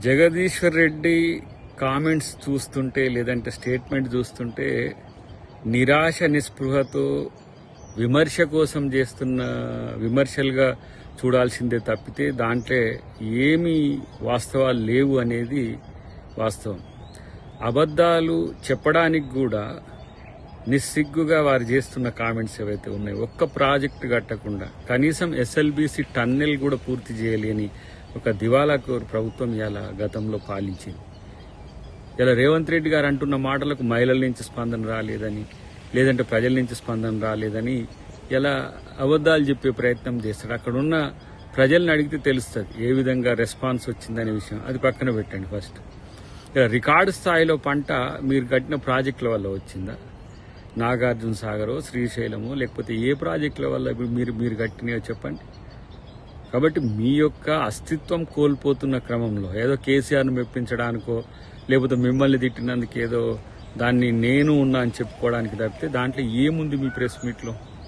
Jagadishwar Reddy comments చూస్తుంటే లేదంటే statement చూస్తుంటే నిరాశ నిస్పృహతో విమర్శ కోసం చేస్తున్న విమర్శలుగా చూడాల్సిందే తప్పితే దాంట్లో ఏమీ వాస్తవాలు లేవు అనేది వాస్తవం. అబద్ధాలు చెప్పడానికి కూడా నిస్సిగ్గుగా వారు చేస్తున్న కామెంట్స్ ఏవైతే ఉన్నాయో, ఒక్క ప్రాజెక్టు కట్టకుండా కనీసం ఎస్ఎల్బీసీ టన్నెల్ కూడా పూర్తి చేయలేని ఒక దివాలాకోరు ప్రభుత్వం ఇలా గతంలో పాలించింది. ఇలా రేవంత్ రెడ్డి గారు అంటున్న మాటలకు మహిళల నుంచి స్పందన రాలేదని, లేదంటే ప్రజల నుంచి స్పందన రాలేదని ఇలా అబద్ధాలు చెప్పే ప్రయత్నం చేస్తాడు. అక్కడున్న ప్రజల్ని అడిగితే తెలుస్తుంది ఏ విధంగా రెస్పాన్స్ వచ్చిందనే విషయం. అది పక్కన పెట్టండి. ఫస్ట్ ఇలా రికార్డు స్థాయిలో పంట మీరు కట్టిన ప్రాజెక్టుల వల్ల వచ్చిందా? నాగార్జున సాగరో, శ్రీశైలమో, లేకపోతే ఏ ప్రాజెక్టుల వల్ల మీరు కట్టినాయో చెప్పండి. కాబట్టి మీ యొక్క అస్తిత్వం కోల్పోతున్న క్రమంలో ఏదో కేసీఆర్ను మెప్పించడానికో, లేకపోతే మిమ్మల్ని తిట్టినందుకు ఏదో దాన్ని నేను ఉన్నా అని చెప్పుకోవడానికి తప్పితే దాంట్లో ఏముంది మీ ప్రెస్ మీట్లో?